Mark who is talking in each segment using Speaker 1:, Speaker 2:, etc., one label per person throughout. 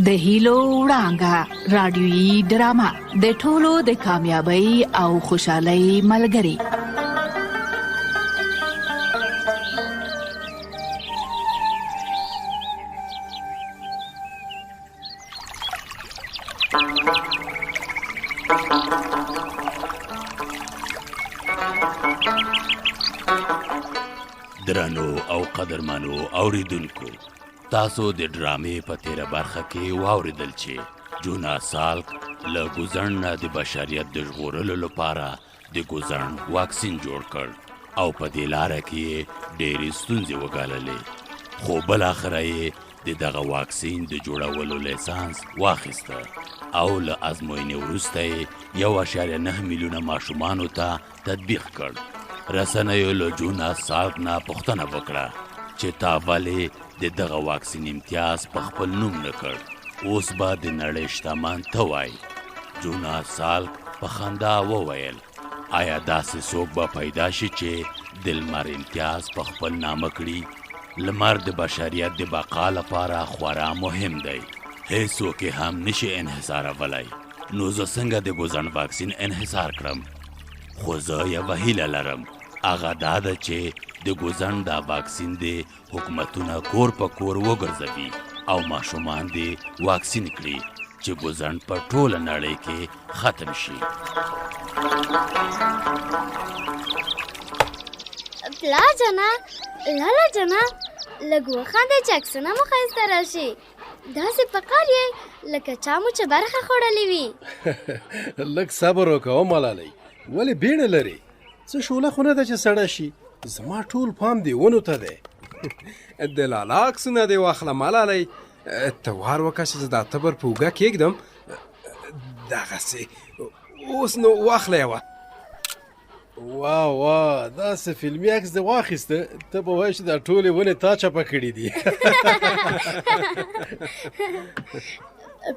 Speaker 1: د هیلو وړانګه رادیويي ډرامه د ټولو د کامیابی او خوشحالۍ ملګری.
Speaker 2: درنو او قدرمنو اوریدونکو، تاسو د ډرامې په تیره برخه کې واوریدل چې جوناس سالک له ګوزڼ نه د بشریت د ژغورلو لپاره د ګوزڼ واکسین جوړ کړ او په دې لاره کې ډېرې ستونزې وګاللې، خو بالاخره یې د دغه واکسین د جوړولو لیسانس واخیسته او له ازموینې وروسته یې 1.9 میلیونه ماشومانو ته تطبیق کړ. رسنیو له جوناس سالک نه پوښتنه وکړه چې تا ولې د دغه واکسین امتیاز په خپل نوم نه کړ، اوس به د نړۍ شتمن ته وایي. جوناس سالک په خندا وویل، آیا داسې څوک به پیدا شي چې د لمر امتیاز په خپل نامه کړي؟ لمر د بشریت د بقا لپاره خورا مهم دی، هیڅوک یې هم نشي انحصارولی. نو زه څنګه د ګوزڼ واکسین انحصار کړم؟ خو زه یوه هیله لرم، هغه دا ده چې د ګوزڼ دا واکسین د حکومتونه کور په کور وګرځوي او ماشومان دې واکسین کړي چې ګوزڼ په ټوله نړۍ کې ختم شي.
Speaker 3: پلار جانا، لالا جانا، لږ وخانده چې عکسونه مو ښایسته راشي. داسې پکار یې لکه چا مو چې برخه خوړلې وي.
Speaker 4: لږ صبر وکړه ملالۍ، ولې بیړه لري؟ څه شوله خو نه ده چې سړه شي، زما ټول پام دی ونو ته دی.
Speaker 5: د لالا عکسونه دې واخله ملالۍ، ته وار وکړه چې زه دا تبر په اوږه کېږدم. دغسې اوس نو واخله یوه.
Speaker 4: واه داسې فلمي عکس دې واخیسته، ته به وایې چې دا ټولې ونې تا چپه کړي دي.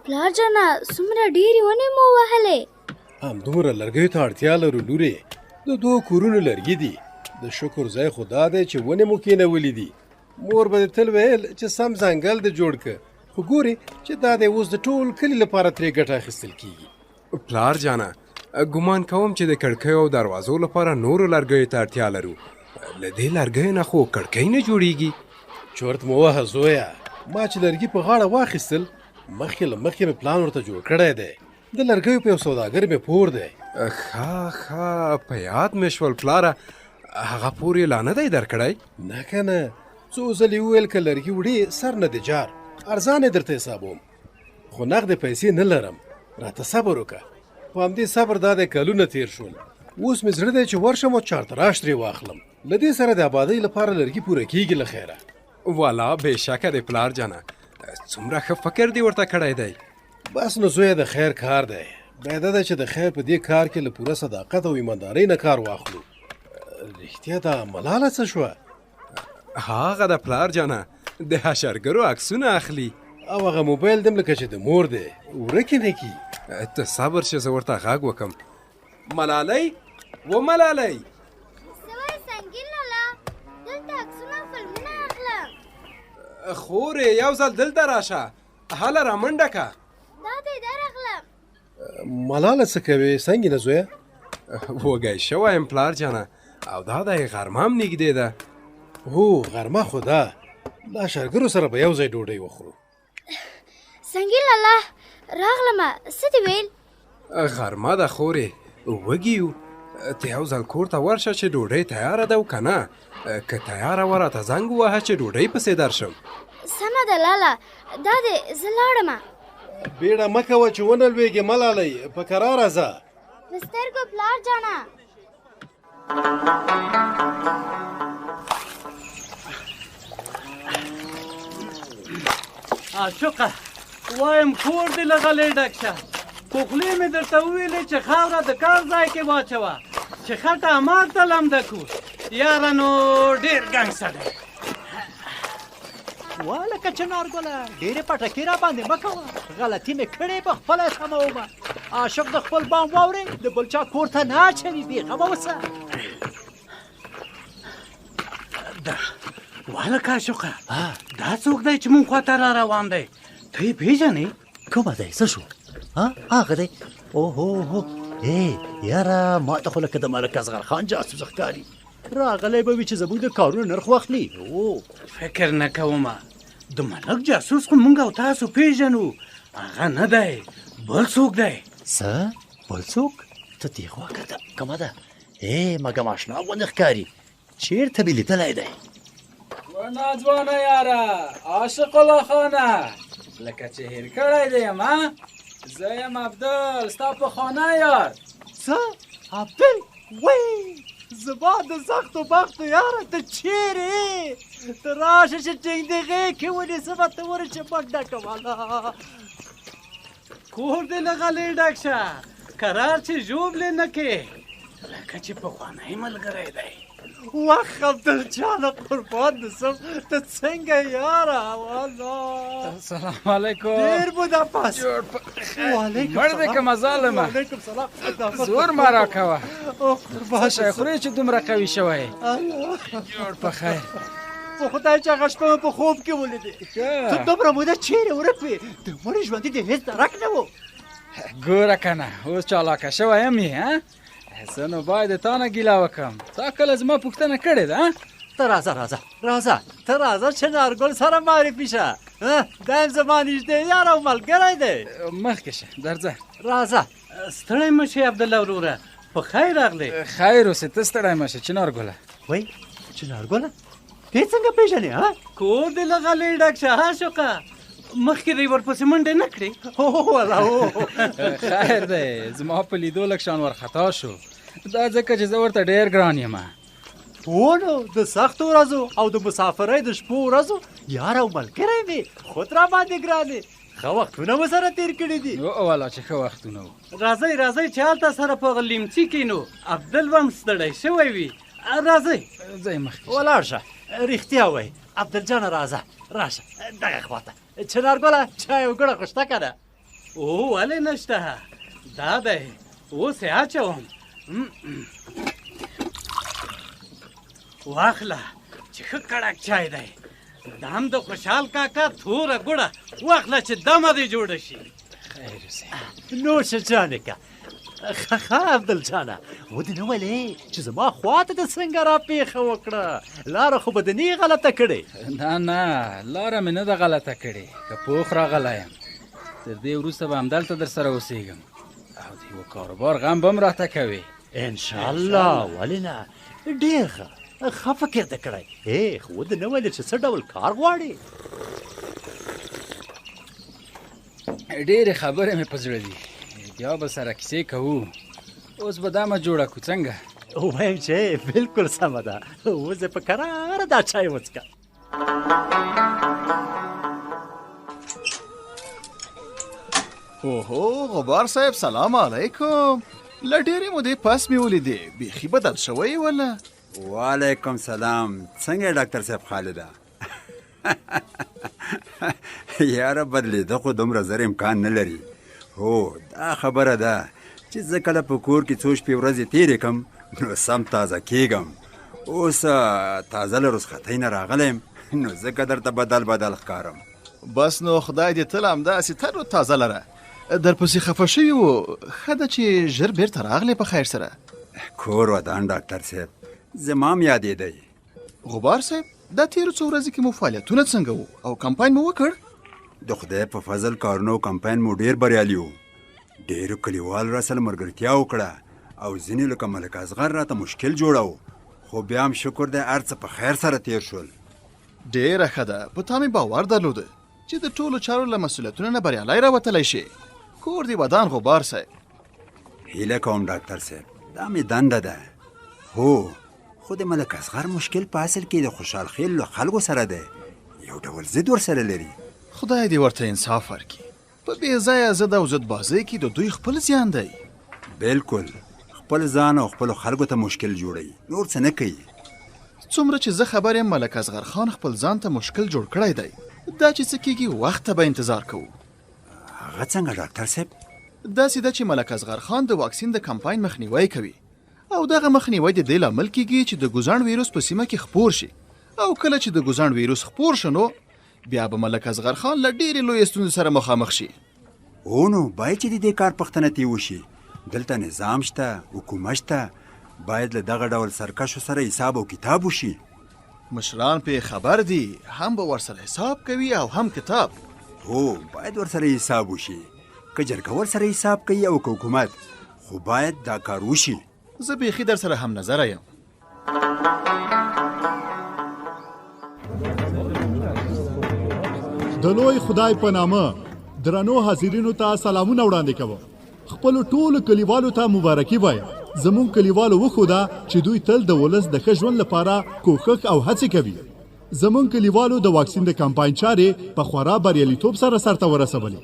Speaker 3: پلار جانا، څومره ډېرې ونې مو وهلې؟
Speaker 4: همدومره لرګیو ته اړتیا لرو لورې، د 2 کورونو لرګي دي. د شکر ځای خو دا دی چې ونې مو کېنولې دي. مور به دې تل ویل چې سم ځنګل دې جوړ که، خو ګورې چې دا دی اوس د ټول کلي لپاره ترې ګټه اخیستل کېږي.
Speaker 5: پلار جانه، ګمان کوم چې د کړکیو او دروازو لپاره نورو لرګیو ته اړتیا لرو. له دې لرګیو نه خو کړکۍ نه جوړیږي.
Speaker 4: چورت مو وهه زویه، ما چې لرګي په غاړه واخیستل، مخکې له مخکې مې پلان ورته جوړ کړی دی. د لرګیو په یو سوداګر مې پور دی.
Speaker 5: ښه په یاد مې شول پلاره، هغه پور یې لا نه دی درکړی؟
Speaker 4: نه که نه، څو ځلې وویل که لرګي وړي سر نه دی جار، ارزانې درته حسابوم، خو نغدې پیسې نه لرم، راته صبر وکړه. په همدې صبر دا دی کلونه تیر شول، اوس مې زړه دی چې ورشم او چارتراش ترې واخلم. له دې سره د آبادۍ لپاره لرګي پوره کېږي له خیره.
Speaker 5: والا بېشکه دی پلار جانه، څومره ښه فکر دې ورته کړی دی.
Speaker 4: بس نو زویه د خیر کار دی، باید ده چې د خیر په دې کار کې له پوره صداقت او ایماندارۍ نه کار واخلو. رښتیا دا ملاله څه شوه؟
Speaker 5: هغه د پلار جانه د حشرګرو عکسونه اخلي
Speaker 4: او هغه موبایل دم لکه چې د مور دی ورکې نه کي.
Speaker 5: ته صبر چې زه ورته غږ وکم. ملالۍ و ملالۍ،
Speaker 3: څه وایې سنګین لالا؟ دلته عکسونه او فلمونه اخلم.
Speaker 5: خورې یو ځل دلته راشه، هله رامنډه که.
Speaker 3: دا دی درغلم.
Speaker 4: ملاله څه کوې سنګینه زویه؟
Speaker 5: وږی شوی یم پلار جانه، او دا دی غرمه هم نږدې ده.
Speaker 4: هو غرمه خو ده، له شرګرو سره به یو ځای ډوډۍ وخورو.
Speaker 3: سنګین لالا راغلمه، څه دې ویل؟
Speaker 5: غرمه ده خورې، وږي یو، ته یو ځل کور ته ورشه چې ډوډۍ تیاره ده او که نه، که تیاره وه راته زنګ ووهه چې ډوډۍ پسې درشم.
Speaker 3: سمه ده لالا، دا دی زه لاړمه.
Speaker 4: بیړه مه کوه چې ونه لویږې ملالۍ، په کراره ځه.
Speaker 3: په سترګو پلار جانه.
Speaker 6: عاشقه وایم کور دې له غلې ډک شه، خو خولې مې درته وویلې چې خاوره د کار ځای کې واچوه چې خټه امار ته لمده کړو. یاره نو ډېر ګنګسه دی.
Speaker 7: والکه چنارګله ډېرې پټکې را باندې مه کوه، غلطي مې کړې په خپله سمومه. عاشق د خپل بام واورې د بل چا کور ته نه اچوي، بېغمه اوسه.
Speaker 6: والکه عاشقه دا څوک دی چې مونږ خواته را روان دی؟ ته یې پېژنې؟
Speaker 7: کومه دی څه شو هغه دی اوهو یاره ما ته خو لکه د ملک اصغر خان جاسوس ښکاري راغلی به وي چې زموږ د کارونو نرخ واخلي
Speaker 6: فکر نه کومه د ملک جاسوس خو موږ او تاسو پېژنو هغه نه دی بل څوک دی
Speaker 7: څه بل څوک ته دې خوا کته کومه ده مګم اشنا غوندې ښکاري چېرته مې لیدلی دی
Speaker 8: ناځوانه یاره عاشق الله خانه لکه چې هېر کړی دی یم زه یم عبدل ستا پخوانی یار
Speaker 7: څه عبدل وی زما د سختو بختو یاره ته چیرې ته راشه چې ټینګ د غېږ کې ونیسمه ته ورشه منډه کوله
Speaker 6: کور دې له غلې ډک شه قرار چې ژوبلې نه کې لکه چې پخوانی ملګری دی
Speaker 7: وخت عبدالجانه قربان دسم ته څنګه یاره والله
Speaker 8: السلام علیکم
Speaker 7: ډېر بوده پس
Speaker 8: مړ دی که مظالمه
Speaker 7: وعلیکم سلام
Speaker 8: زور ما راکوه څه شی خورې چې دومره قوي شوی جوړ په خیر
Speaker 7: په خدای چې هغه شپه په خوب کې ولیدې ته دومره موده چیرې ورک وې د مړي ژوندي د هېڅ درک نه و
Speaker 8: ګوره که نه اوس چالاکه شوی یم یې زه نو باید د تا نه ګیله وکړم تا کله زما پوښتنه کړې ده
Speaker 7: ته راځه ته راځه چې نارګل سره معرفي شه دا یم زما نږدې یار او ملګری دی
Speaker 8: مخکې شه درځه
Speaker 6: راځه ستړی مه شې عبدالله وروره په خیر راغلی
Speaker 8: خیر اوسې ته ستړی مه شه چنارګله
Speaker 7: وای چنارګله دې څنګه پېژنې
Speaker 6: کور دې له غلې ډک شه عاشقه مخکې دی ورپسې منډې نه کړې
Speaker 8: خیر دی زما په لیدو لږ شان ورخطا شو دا ځکه چې زه ورته ډېر ګران یم
Speaker 7: نو د سختو ورځو او د مسافرۍ د شپو ورځو یار او ملګری مې خود را باندې ګران دی ښه وختونه مو سره تېر کړي دي
Speaker 8: والا چې ښه وختونه وو
Speaker 6: راځئ چې هلته سره په لیمڅي کښېنو عبدل به هم ستړی شوی وي راځئ
Speaker 8: ځئ مخکې
Speaker 7: ولاړ شه رښتیا وایي عبدالجانه راشه دغه خواته چنارګله چای او ګړه خو شته که نه
Speaker 6: ولې نشته دا دی اوس یې اچوم واخله چې ښه کړک چای دی دا هم د خوشحال کاکا توره ګوړه واخله چې دمه دې جوړه شي
Speaker 8: خیر اوسې
Speaker 7: نوشه جانې که ښه عبدالجانه ودې نه ولې چې زما خواته د څنګه را پېښه وکړه لاره خو به دې غلطه کړې
Speaker 8: نه لاره مې نه ده غلطه کړې که پوخ راغلی یم تر دې وروسته به همدلته در سره اوسېږم او د یوه کاروبار غم به هم راته کوې
Speaker 7: انشاءالله ولې نه ډېر ښه فکر دې کړی خو ودې نه ویلې چې څه ډول کار غواړې
Speaker 8: ډېرې خبرې مې په زړه دي بیا به سره کیسې کوو اوس به دا مه جوړه کړو څنګه
Speaker 7: وایم چې بلکل سمه ده اوس یې په کراره دا چای وڅښه
Speaker 9: اوهو غبار صاحب سلام علیکم له ډېرې مودې پس مې ولیدې بیخي بدل شوی ولا
Speaker 10: وعلیکم سلام څنګه ډاکټر صاحب خالده یاره بدلېده خو دومره زر امکان نه لري هو دا خبره ده چې زه کله په کور کې څو شپې ورځې تېرې کړم نو سم تازه کېږم اوس تازه له رخصتۍ نه راغلی یم نو ځکه درته بدل ښکارم
Speaker 9: بس نو خدای دې تل همداسې تر تازه لره درپسې خفه شوي وو ښه ده چې ژر بېرته راغلی په خیر سره
Speaker 10: کور ودان ډاکټر صاحب زما م یادېدی
Speaker 9: غبار صاحب دا تېرو څو ورځې کې مو فعالیتونه څنګه وو او کمپاین مو وکړ
Speaker 10: د خدای په فضل کارونو کمپاین مو ډېر بریالي وو ډېرو کلیوالو راسره ملګرتیا وکړه او ځینې لکه ملک اصغر راته مشکل جوړو خو بیا هم شکر دی هر څه په خیر سره تېر شول
Speaker 9: ډېره ښه ده په تا مې باور درلوده چې د ټولو چارو له مسؤلیتونو نه بریالی راوتلی شي کور دې ودان غبار صاحب
Speaker 10: هیله کوم ډاکټر صاحب دا مې دنده ده هو خو د ملک اصغر مشکل په اصل کې د خوشحال خیل له خلکو سره دی یو ډول ضد ورسره لري
Speaker 9: خدای دې ورته انصاف ورکړي په بې ځایه ضد او ضد بازۍ کې د دوی خپل زیان دی
Speaker 10: بالکل خپل ځان او خپلو خلکو ته مشکل جوړوي نور څه نه کوي
Speaker 9: څومره چې زه خبر یم ملک اصغر خان خپل ځان ته مشکل جوړ کړی دی دا چې څه کېږي وخت ته به انتظار کوو
Speaker 10: هغه څنګه ډاکټر صاحب
Speaker 9: داسې ده چې ملک اصغر خان د واکسین د کمپاین مخنیوی کوي او دغه مخنیوی د دې لامل کېږي چې د ګوزاڼ ویروس په سیمه کې خپور شي او کله چې د ګوزاڼ ویروس خپور شو نو بیا به ملک اصغر خان له ډېرې لویې ستونزې سره مخامخ شي.
Speaker 10: نو باید چې د دې کار پوښتنه ترې وشي. دلته نظام شته، حکومت شته، باید له دغه ډول سرکشو سره حساب او کتاب وشي.
Speaker 9: مشران پې خبر دي، هم به ورسره حساب کوي او هم کتاب.
Speaker 10: هو باید ورسره حساب وشي. که جرګه ورسره حساب کوي او که حکومت، خو باید دا کار وشي.
Speaker 9: زه بیخي در سره هم نظره یم.
Speaker 11: د لوی خدای په نامه درنو حاضرینو ته سلامونه وړاندې کوم. خپل ټولو کلیوالو ته مبارکي وایم. زمون کلیوالو وښوده چې دوی تل د ولس د ښه ژوند لپاره کوښښ او هڅې کوي. زمون کلیوالو د واکسین د کمپاین چارې په خورا بریالیتوب سره سرته ورسولې.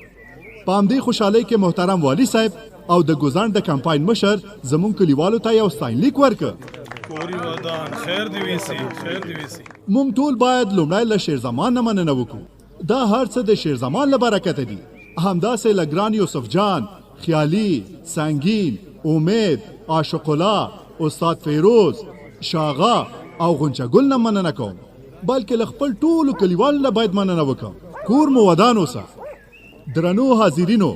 Speaker 11: په همدې خوشحالۍ کې محترم والی صاحب او د ګوزڼ د کمپاین مشر زمون کلیوالو ته یو ستاینلیک ورکړ.
Speaker 12: کوري ودان خیر دی ویسي، خیر دی ویسي.
Speaker 11: موږ ټول باید لومړی له شیرزمان نه مننه وکړو. دا هر څه د شیرزمان له برکته دي. همداسې له ګران یوسف جان، خیالي، سنگین، امید، عاشق الله، استاد فیروز، شاغا او غنچه ګل نه مننه کوم، بلکې له خپل ټولو کلیوالو نه باید مننه وکړم. کور مو ودان اوسه. درنو حاضرینو،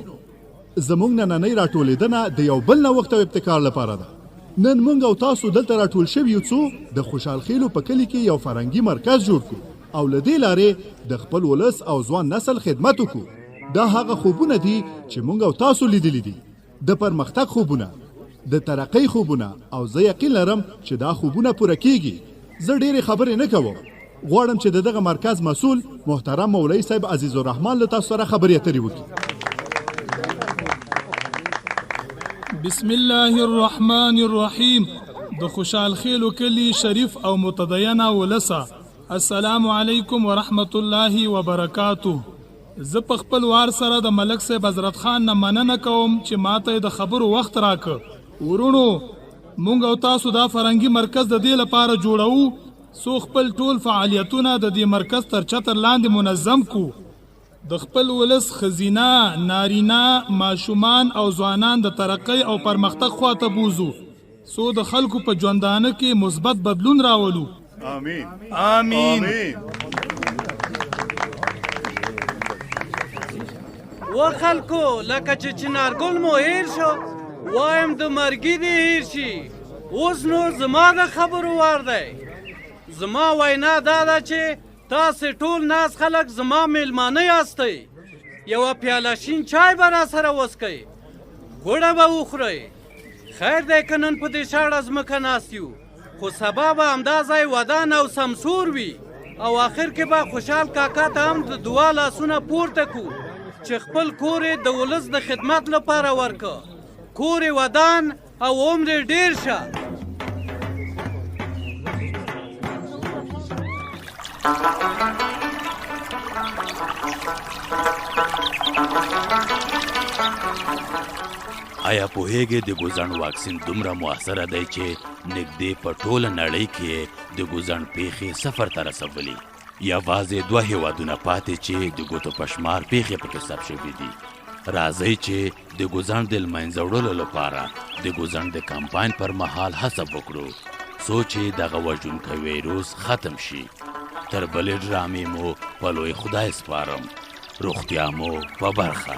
Speaker 11: زموږ نننۍ راټولېدنه د یو بل نوښت او ابتکار لپاره ده. نن موږ او تاسو دلته راټول شوي یو څو د خوشحال خیلو په کلي کې یو فرهنګي مرکز جوړ کړو او له دې لارې د خپل ولس او ځوان نسل خدمت وکړو. دا هغه خوبونه دي چې موږ او تاسو لیدلي دي، د پرمختګ خوبونه، د ترقۍ خوبونه، او زه یقین لرم چې دا خوبونه پوره کیږي. زه ډېرې خبرې نه کوم، غواړم چې دغه مرکز مسؤل محترم مولوي صاحب عزیز الرحمن له تاسو سره خبرې اترې وکړي.
Speaker 12: بسم الله الرحمن الرحیم. د خوشحال خیلو کلی شریف او متدینه ولسه، السلام علیکم ورحمت الله وبرکاته. زه په خپل وار سره د ملک صاحب حضرت خان نه مننه کوم چې ماته د خبرو وخت راکړ. ورونو، مونږ او تاسو دا فرهنګي مرکز د دې لپاره جوړو څو خپل ټول فعالیتونه د دې مرکز تر چتر لاندې منظم کو. د خپل ولس خزینه، نارینه، ماشومان او ځوانان د ترقۍ او پرمختګ خواته بوزو، څو د خلکو په ژوندانه کې مثبت بدلون راولو. آمین آمین.
Speaker 6: و خلکو لکه چې چنارګل مو هیر شو، وایم د مرګي دې هیر شي. اوس نو زما د خبرو وار دی. زما وینا دا ده چې تاسې ټول ناس خلک زما میلمانه یاستئ. یوه پیاله شین چای به راسره وڅښئ، ګوړه به وخورئ. خیر دی که نن په دې شاړه ځمکه ناست یو، خو سبا به همدا ځای ودان او سمسور وي. او آخر کې به خوشحال کاکا ته هم د دعا لاسونه پورته کړو چې خپل کور یې د ولس د خدمت لپاره ورکړه. کور یې ودان او عمر یې ډېر شه.
Speaker 2: آیا پوهیږئ د ګوزڼ واکسین دومره مؤثره دی چې نږدې په ټوله نړۍ کې د ګوزڼ پیښې صفر ته رسولي؟ یوازې 2 هیوادونه پاتې چې د ګوتو په شمار پیښې پکې ثبت شوي دي. راځئ چې د ګوزڼ د لمنځه وړلو لپاره د ګوزڼ د کمپاین پر مهال هڅه وکړو څو چې دغه وژونکی ویروس ختم شي. تر بلې ډرامې مو په لوی خدای سپارم. روغتیا مو په برخه.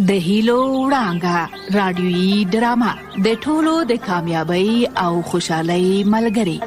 Speaker 1: د هیلو وړانګه رادیويي ډرامه د ټولو د کامیابی او خوشحالۍ ملګری.